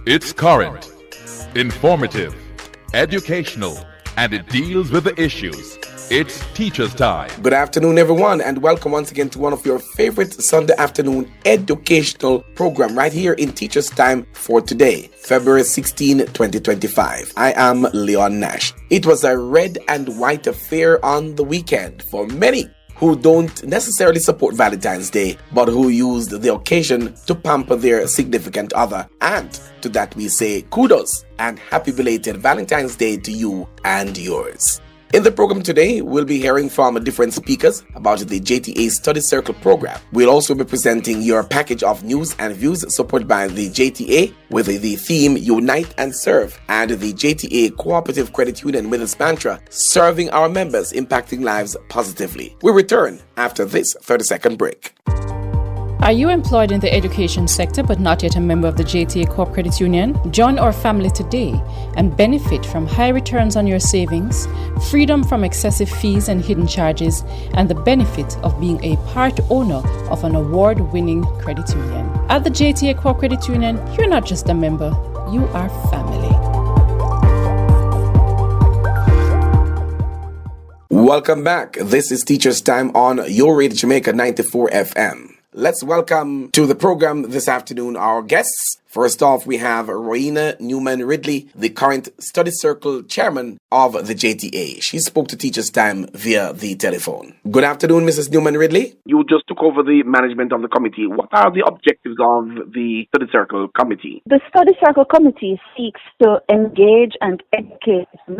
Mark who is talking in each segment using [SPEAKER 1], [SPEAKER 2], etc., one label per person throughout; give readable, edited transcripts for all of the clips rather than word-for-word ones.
[SPEAKER 1] It's current, informative, educational, and it deals with the issues. It's Teacher's Time.
[SPEAKER 2] Good afternoon, everyone, and welcome once again to one of your favorite Sunday afternoon educational program right here in Teacher's Time for today, February 16, 2025. I am Leon Nash. It was a red and white affair on the weekend for many who don't necessarily support Valentine's Day, but who used the occasion to pamper their significant other. And to that we say kudos and happy belated Valentine's Day to you and yours. In the program today, we'll be hearing from different speakers about the JTA Study Circle program. We'll also be presenting your package of news and views supported by the JTA with the theme Unite and Serve, and the JTA Cooperative Credit Union with its mantra, serving our members, impacting lives positively. We return after this 30-second break.
[SPEAKER 3] Are you employed in the education sector but not yet a member of the JTA Co-op Credit Union? Join our family today and benefit from high returns on your savings, freedom from excessive fees and hidden charges, and the benefit of being a part owner of an award-winning credit union. At the JTA Co-op Credit Union, you're not just a member, you are family.
[SPEAKER 2] Welcome back. This is Teacher's Time on your radio Jamaica 94 FM. Let's welcome to the program this afternoon our guests. First off, we have Rowena Newman Ridley, the current Study Circle chairman of the JTA. She spoke to Teacher's Time via the telephone. Good afternoon, Mrs. Newman Ridley. You just took over the management of the committee. What are the objectives of the Study Circle committee?
[SPEAKER 4] The Study Circle committee seeks to engage and educate the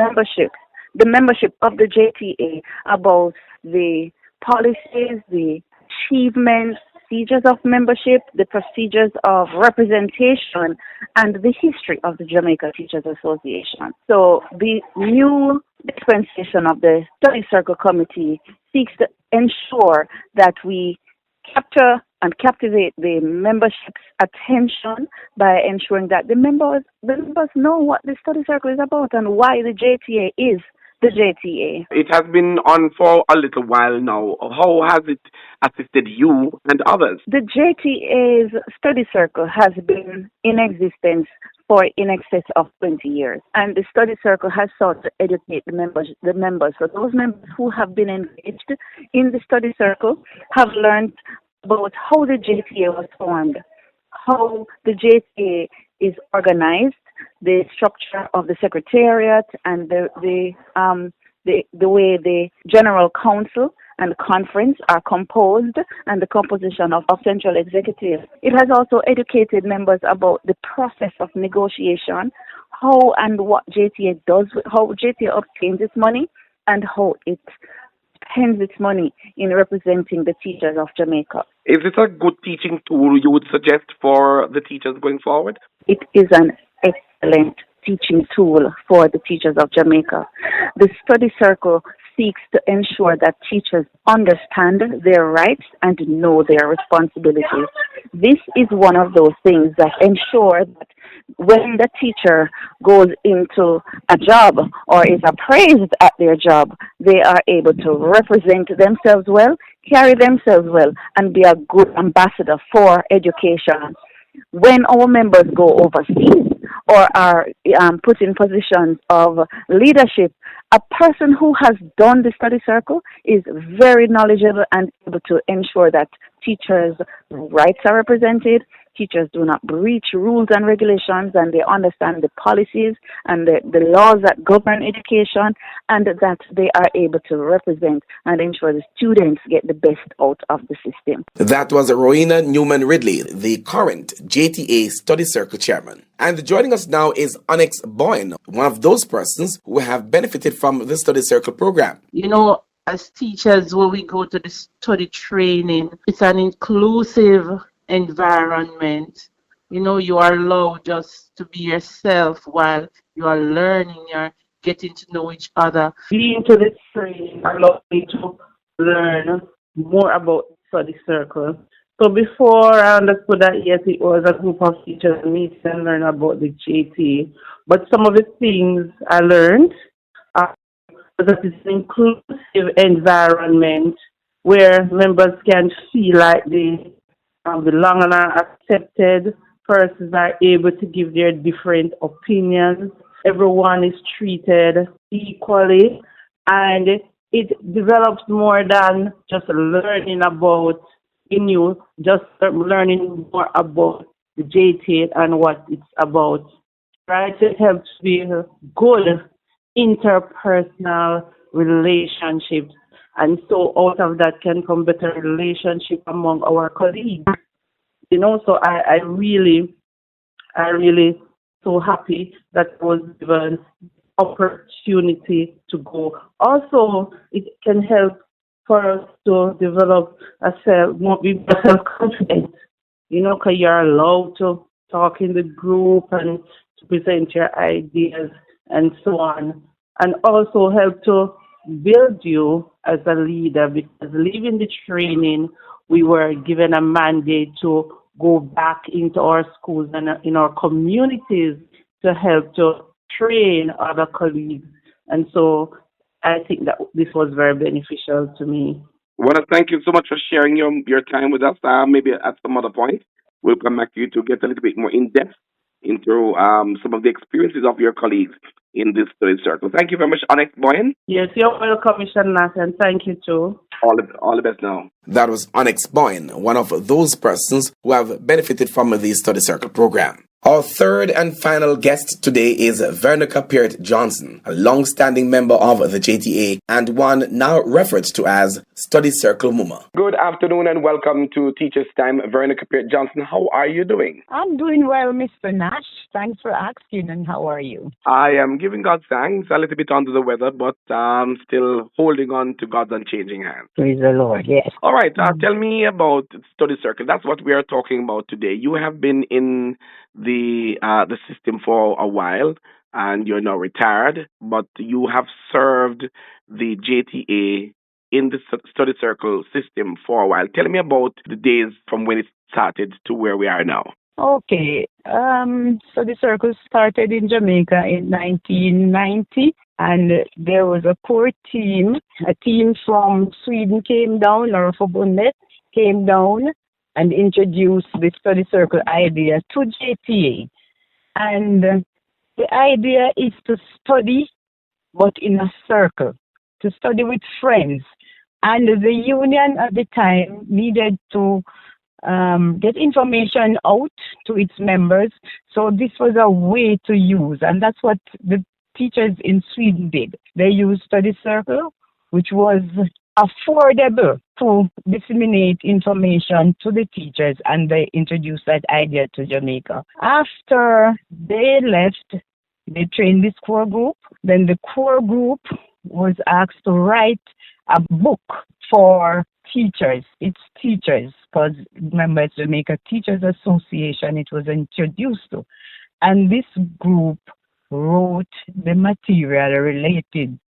[SPEAKER 4] membership of the JTA about the policies, the achievements, procedures of membership, the procedures of representation, and the history of the Jamaica Teachers Association. So the new dispensation of the Study Circle Committee seeks to ensure that we capture and captivate the membership's attention by ensuring that the members know what the Study Circle is about and why the JTA is the JTA.
[SPEAKER 2] It has been on for a little while now. How has it assisted you and others?
[SPEAKER 4] The JTA's Study Circle has been in existence for in excess of 20 years. And the Study Circle has sought to educate the members. So those members who have been engaged in the Study Circle have learned about how the JTA was formed, how the JTA is organized, the structure of the secretariat, and the way the general council and conference are composed, and the composition of central executive. It has also educated members about the process of negotiation, how and what JTA does, how JTA obtains its money, and how it spends its money in representing the teachers of Jamaica.
[SPEAKER 2] Is it a good teaching tool you would suggest for the teachers going forward?
[SPEAKER 4] It is an excellent teaching tool for the teachers of Jamaica. The Study Circle seeks to ensure that teachers understand their rights and know their responsibilities. This is one of those things that ensure that when the teacher goes into a job or is appraised at their job, they are able to represent themselves well, carry themselves well, and be a good ambassador for education. When our members go overseas or are put in positions of leadership, a person who has done the Study Circle is very knowledgeable and able to ensure that teachers' rights are represented, teachers do not breach rules and regulations, and they understand the policies and the laws that govern education, and that they are able to represent and ensure the students get the best out of the system. That was Rowena Newman Ridley, the current JTA Study Circle chairman. And joining us now is Onyx Boyne, one of those persons who have benefited from the Study Circle program.
[SPEAKER 5] You know, as teachers, when we go to the study training, it's an inclusive environment. You know, you are allowed just to be yourself while you are learning, you're getting to know each other. Being to the training allowed me to learn more about Study Circle. So before I understood that, yes, it was a group of teachers meet and learn about the JT. But some of the things I learned that it's an inclusive environment where members can feel like they belong and are accepted persons are able to give their different opinions. Everyone is treated equally, and it develops more than just learning about just learning more about the JT and what it's about. Right? It helps build good interpersonal relationships. And so out of that can come better relationship among our colleagues. So I really so happy that I was given opportunity to go. Also, it can help for us to develop be more self-confident, because you're allowed to talk in the group and to present your ideas and so on. And also help to build you as a leader, because leaving the training, we were given a mandate to go back into our schools and in our communities to help to train other colleagues. And so I think that this was very beneficial to me.
[SPEAKER 2] I want to thank you so much for sharing your time with us. Maybe at some other point, we'll come back to you to get a little bit more in depth into some of the experiences of your colleagues in this study circle. Thank you very much, Onyx Boyan.
[SPEAKER 5] Yes, you're welcome, Mr. Nath, and thank you too.
[SPEAKER 2] All the best now. That was Onyx Boyan, one of those persons who have benefited from the study circle program. Our third and final guest today is Veronica Peart-Johnson, a long-standing member of the JTA and one now referred to as Study Circle Muma. Good afternoon and welcome to Teachers Time. Veronica Peart-Johnson, how are you doing?
[SPEAKER 6] I'm doing well, Mr. Nash. Thanks for asking, and how are you?
[SPEAKER 2] I am giving God thanks, a little bit under the weather, but still holding on to God's unchanging hand.
[SPEAKER 6] Praise the Lord, yes.
[SPEAKER 2] All right, tell me about Study Circle. That's what we are talking about today. You have been in the system for a while, and you're now retired, but you have served the JTA in the study circle system for a while. Tell me about the days from when it started to where we are now.
[SPEAKER 6] Okay, so the circle started in Jamaica in 1990, and there was a core team. A team from Sweden came down, or Förbundet came down, and introduced the study circle idea to JTA. And the idea is to study, but in a circle, to study with friends. And the union at the time needed to get information out to its members. So this was a way to use, and that's what the teachers in Sweden did. They used study circle, which was affordable to disseminate information to the teachers, and they introduced that idea to Jamaica. After they left, they trained this core group. Then the core group was asked to write a book for teachers. It's teachers, because remember, it's Jamaica Teachers Association it was introduced to. And this group wrote the material related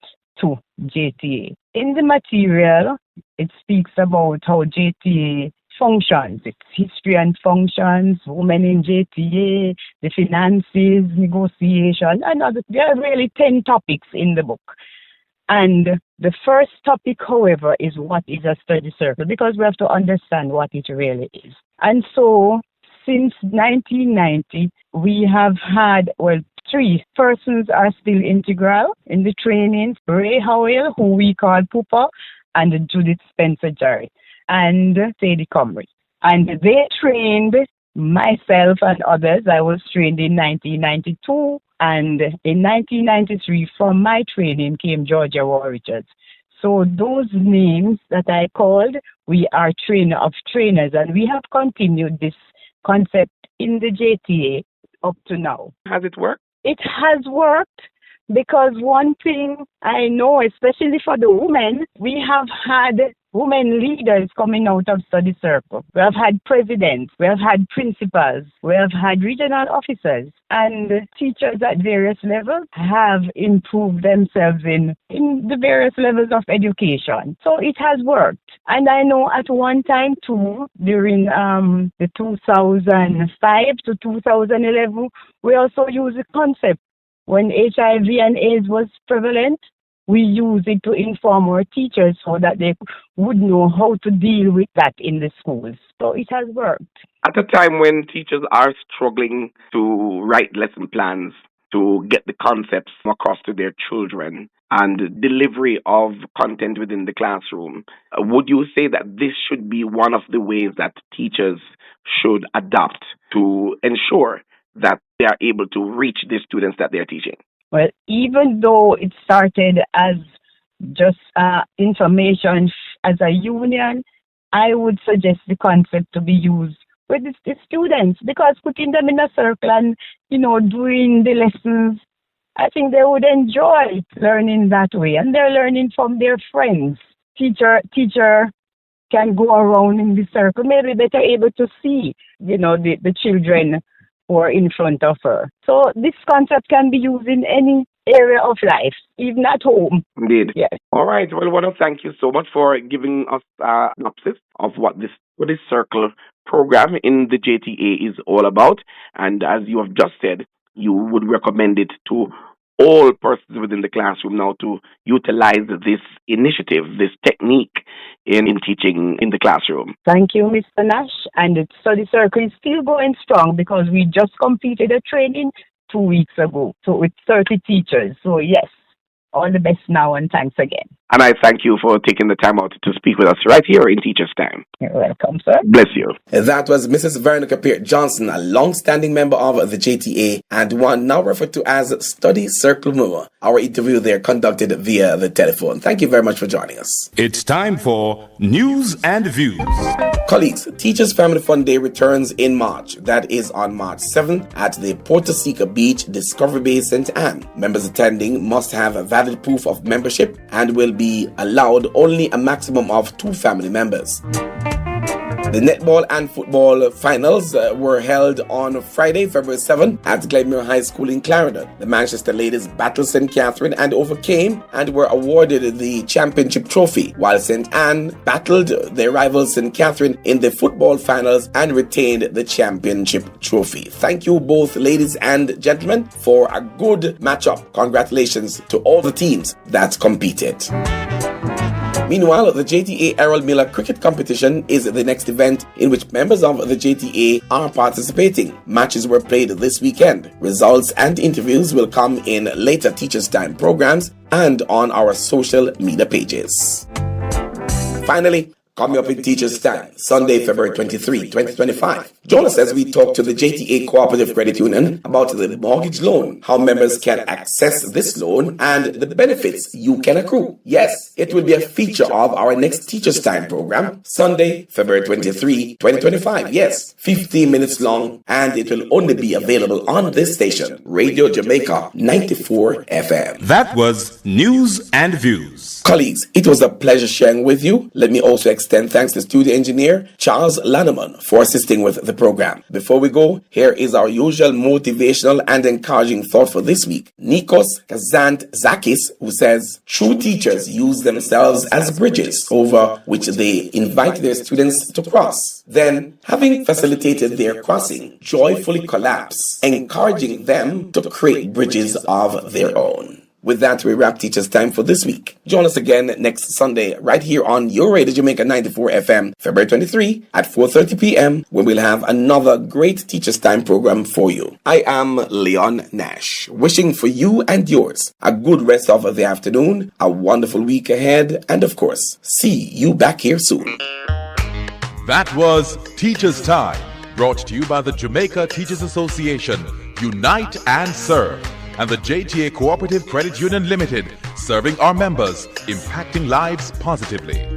[SPEAKER 6] to JTA. In the material, it speaks about how JTA functions, its history and functions, women in JTA, the finances, negotiation, and other. There are really 10 topics in the book. And the first topic, however, is what is a study circle, because we have to understand what it really is. And so, since 1990, we have had, 3 persons are still integral in the training. Ray Howell, who we call Pupa, and Judith Spencer-Jarrett, and Sadie Comrie. And they trained myself and others. I was trained in 1992, and in 1993, from my training came Georgia Richards. So those names that I called, we are trainer of trainers, and we have continued this concept in the JTA up to now.
[SPEAKER 2] Has it worked?
[SPEAKER 6] It has worked, because one thing I know, especially for the women, we have had women leaders coming out of study circle. We have had presidents, we have had principals, we have had regional officers, and teachers at various levels have improved themselves in the various levels of education. So it has worked. And I know at one time too, during the 2005 to 2011, we also used the concept when HIV and AIDS was prevalent. we use it to inform our teachers so that they would know how to deal with that in the schools. So it has worked.
[SPEAKER 2] At a time when teachers are struggling to write lesson plans, to get the concepts across to their children, and delivery of content within the classroom, would you say that this should be one of the ways that teachers should adapt to ensure that they are able to reach the students that they're teaching?
[SPEAKER 6] Well, even though it started as just information as a union, I would suggest the concept to be used with the students, because putting them in a circle and, doing the lessons, I think they would enjoy learning that way. And they're learning from their friends. Teacher can go around in the circle. Maybe they're able to see, the children who are in front of her. So this concept can be used in any area of life, even at home.
[SPEAKER 2] Indeed.
[SPEAKER 6] Yes.
[SPEAKER 2] All right. Well, I want to thank you so much for giving us a synopsis of what this circle program in the JTA is all about. And as you have just said, you would recommend it to all persons within the classroom now to utilize this initiative, this technique in teaching in the classroom.
[SPEAKER 6] Thank you, Mr. Nash. And the study circle is still going strong because we just completed a training 2 weeks ago, so with 30 teachers. So yes, all the best now, and thanks again.
[SPEAKER 2] And I thank you for taking the time out to speak with us right here in Teachers Time.
[SPEAKER 6] You're welcome, sir.
[SPEAKER 2] Bless you. That was Mrs. Veronica Peart Johnson, a long-standing member of the JTA and one now referred to as Study Circle Moore. Our interview there conducted via the telephone. Thank you very much for joining us.
[SPEAKER 1] It's time for News and Views.
[SPEAKER 2] Colleagues, Teachers Family Fun Day returns in March. That is on March 7th at the Porto Seca Beach Discovery Bay, St. Anne. Members attending must have a valid proof of membership and will be allowed only a maximum of 2 family members. The netball and football finals were held on Friday, February 7 at Glenmere High School in Clarendon. The Manchester ladies battled St. Catherine and overcame and were awarded the championship trophy, while St. Anne battled their rival St. Catherine in the football finals and retained the championship trophy. Thank you both ladies and gentlemen for a good matchup. Congratulations to all the teams that competed. Meanwhile, the JTA Errol Miller Cricket Competition is the next event in which members of the JTA are participating. Matches were played this weekend. Results and interviews will come in later Teachers Time programs and on our social media pages. Finally, coming up in Teachers Time, Sunday, February 23, 2025. Join us as we talk to the JTA Cooperative Credit Union about the mortgage loan, how members can access this loan, and the benefits you can accrue. Yes, it will be a feature of our next Teachers Time program, Sunday, February 23, 2025. Yes, 15 minutes long, and it will only be available on this station, Radio Jamaica 94 FM.
[SPEAKER 1] That was News and Views.
[SPEAKER 2] Colleagues, it was a pleasure sharing with you. Let me also extend thanks to studio engineer Charles Lanneman for assisting with the program. Before we go, here is our usual motivational and encouraging thought for this week. Nikos Kazantzakis, who says, true teachers use themselves as bridges over which they invite their students to cross. Then, having facilitated their crossing, joyfully collapse, encouraging them to create bridges of their own. With that, we wrap Teachers Time for this week. Join us again next Sunday right here on your Radio Jamaica 94 FM, February 23 at 4:30 p.m. when we'll have another great Teachers Time program for you. I am Leon Nash, wishing for you and yours a good rest of the afternoon, a wonderful week ahead, and of course, see you back here soon.
[SPEAKER 1] That was Teachers Time, brought to you by the Jamaica Teachers Association, Unite and Serve, and the JTA Cooperative Credit Union Limited, serving our members, impacting lives positively.